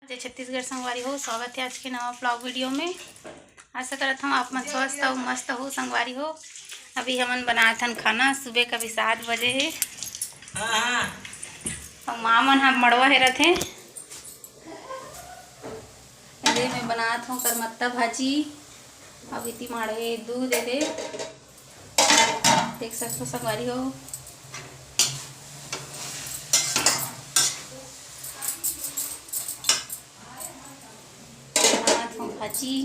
जय छत्तीसगढ़ संगवारी हो। स्वागत है आज के नवा ब्लॉग वीडियो में। आशा करत हम आप मन स्वस्थ हो मस्त हो संगवारी हो। अभी हमन बनात हन खाना। सुबह का भी 7 बजे है और माँ मन हम मड़वा हेरत हैं। ये मैं बनात हूँ करमत्ता भाजी। अब इतनी माड़े दूध दे देख सकते हो संगवारी हो। भाजी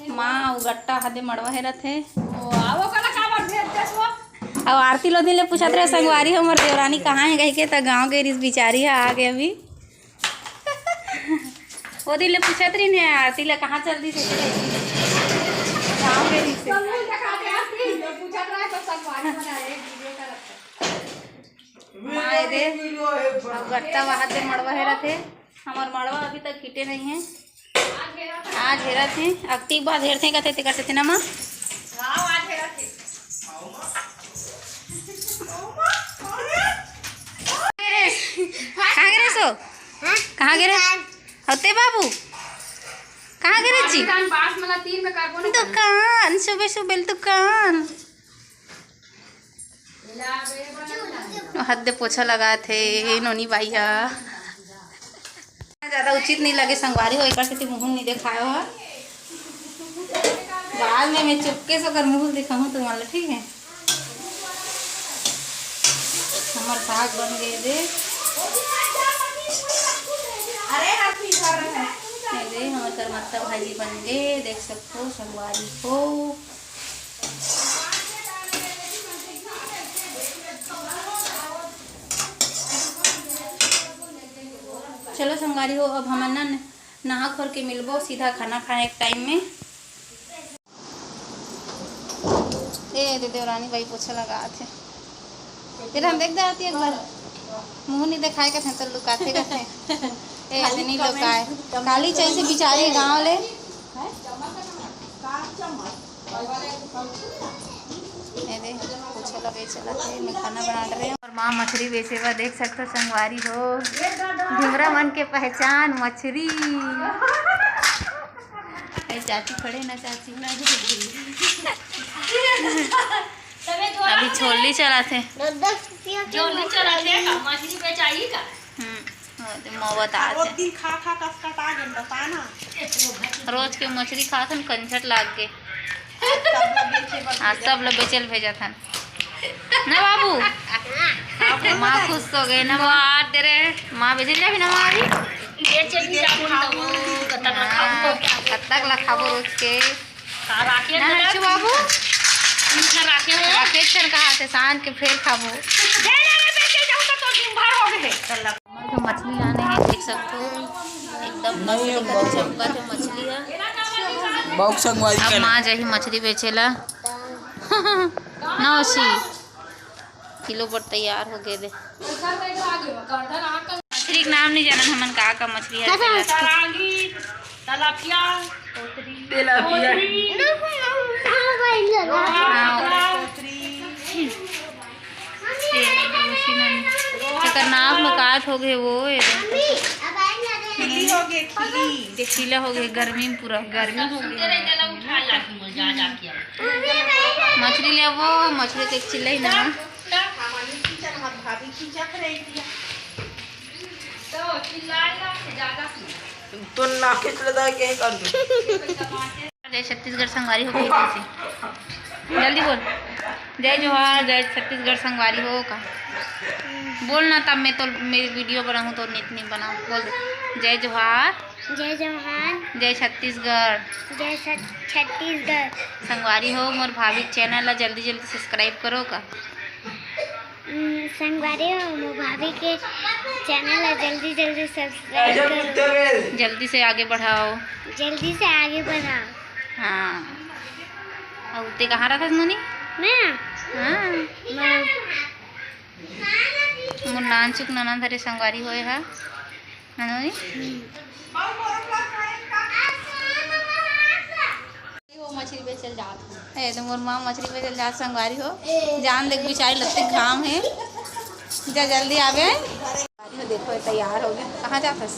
माँ गट्टा हाथे मड़वा हेरत है। अब आरती लोधी ले पूछत रहे संगवारी हो मोर देवरानी कहाँ है कह के, तो गाँव गई रिस बिचारी है आ गए अभी। वो दिन ले पूछत रही ने आरती ले कहाँ चल दी से गाँव गई रिस माँ दे गट्टा वहाँ से मड़वा हेरत है। हमार मड़वा अभी तक खीटे नहीं है, आज हेरत है। अक्ति बाद हेरते कहते थे करते थे ना माँ। कहाँ गिरे सो कहाँ गिरे होते बाबू कहाँ गिरे जी? दुकान सुबह सुबह दुकान हद पोछा लगा थे नोनी भैया। ज़्यादा उचित नहीं लगे संगवारी हो, एक से मुँह नहीं दिखाया हो। बाद में मैं चुपके से कर मुँह दिखाऊँ तुम्हारा, ठीक है। हमारे साग बन गए दे हमारे करमत्ता भाजी बन गए देख सकते हो संगवारी हो। चलो संगवारी हो अब हम ना नहा खोर के मिलबो सीधा खाना खाने के टाइम में। ए देवरानी भाई पोछा लगा थे फिर हम देख जाती एक बार मुंह नहीं दिखाए का थे तो लुकाते का थे ए नहीं लुकाए काली चाय से बिचारी गांव ले दे पोछा लगे चला थे मैं खाना बना रहे हैं। और माँ मछली बेचे हुआ देख सकते हो संगवारी हो। ढिमरा मन के पहचान मछली। चाची खड़े ना चाची अभी छोली चला थे मछली बेचाई का रोज के मछली खाथन कंचट लाग के सब लोग बेचल भेजा था ना बाबू। माँ खुश हो गए ना माँ दे रहे माँ बेचल जाए ना माँ अभी कत्तक ला खाबो रोज के बाबू राकेश सर कहा थे सांझ के फिर खाबो। मछली लाने हैं देख सकते हो एकदम चमका थे मछली है। अब माँ जही मछली बेचेला 980 किलो पर तैयार हो गए दे। मछली का नाम नहीं जाना हमन का मछली है नाक में काट हो गए वो खिला हो गए गर्मी में पूरा गर्मी हो गई मछली ले वो मछली के चिल्ला ही ना तो नाकिस लगा के कर दो। जय छत्तीसगढ़ संगवारी हो गई जल्दी बोल जय जोहार जय छत्तीसगढ़ संगवारी हो का बोलना तब मैं तो मेरी वीडियो बनाऊँ तो नहीं बनाऊँ बोल दे जय जोहार जय छत्तीसगढ़ संगवारी हो। मोर भाभी चैनल ला जल्दी जल्दी सब्सक्राइब करो का संगवारी हो मोर भाभी के चैनल ला जल्दी जल्दी सब्सक्राइब करो। जल्दी से आगे बढ़ाओ हाँ। और ते कहाँ रखा नोनी मैं हाँ मोर नान चुक नाना धरे संगवारी होए है नोनी मछली बेचल जात है तो मोर माँ मछली बेचल जात संगवारी हो। जान देख बिचारी लगते घाम है जा जल्दी आवे देखो तैयार हो गए। कहाँ जाता है?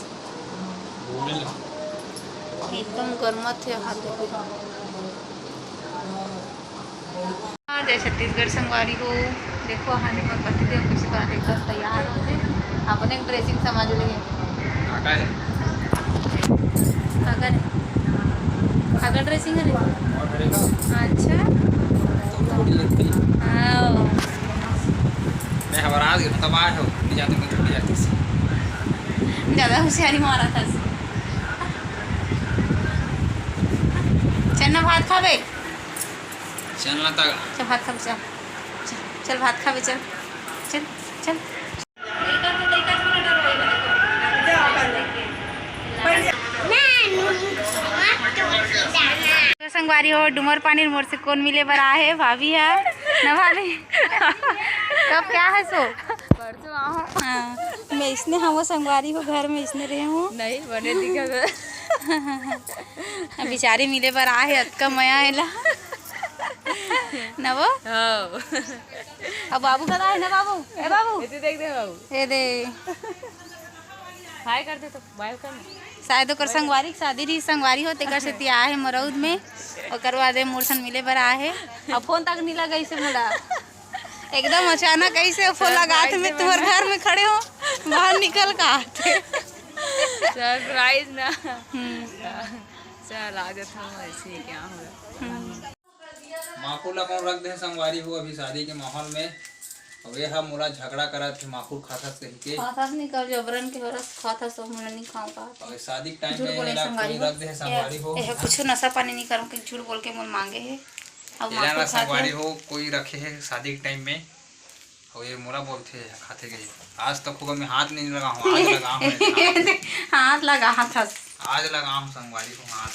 एकदम गर्मत है हाथ देखो। हाँ जय छत्तीसगढ़ संगवारी हो। देखो हाँ निमन पति देव कुछ बात एकदम तैयार हो गए। अपने ड्रेसिंग समझ लिए अगर ड्रेसिंग है अच्छा ज़्यादा होशियारी मारा था। चल भात खावे चलना तक चल भात खावे चल चल भात खावे चल चल चल संगवारी हो डुमर पानी मोर से कौन मिले बरा है भाभी है ना भाभी कब क्या है सो हाँ, मैं इसने हम वो संगवारी हो घर में इसने रहे हूँ नहीं बने दिखा बेचारे मिले बर आ है अतका मया है ना वो अब बाबू का है ना बाबू ए बाबू देख दे बाबू ए दे हाय कर दे तो बाय कर शायद ओकर संगवारी की शादी रही संगवारी होते कर से तिया है मरौद में ओकर बाद मोरसन मिले बर आ है अब फोन तक नहीं लगा इसे मोला एकदम अचानक ऐसे फोन लगा में तुम्हारे घर में खड़े हो बाहर निकल का आते सरप्राइज ना चल आगत हम ऐसे क्या होगा माखुर ला कौन रख दे संगवारी हो अभी शादी के माहौल में वे हम मोला झगड़ा करा थे माखुर खाता सही के खाता नहीं कर जबरन के बरस खाता सब मोला नहीं खाओ पा और शादी के टाइम झूठ में बोले ला संगवारी रख दे संगवारी हो ए कुछ नशा पानी नहीं करूं कि झूठ बोल के मोल मांगे है अब ना माखुर संगवारी खाते हो कोई रखे है शादी के टाइम में और ये मोला बोलते हैं खाते के आज तक होगा मैं हाथ नहीं लगा हूँ आज लगा हूँ हाथ लगा था आज लगा हूँ संगवारी को हाथ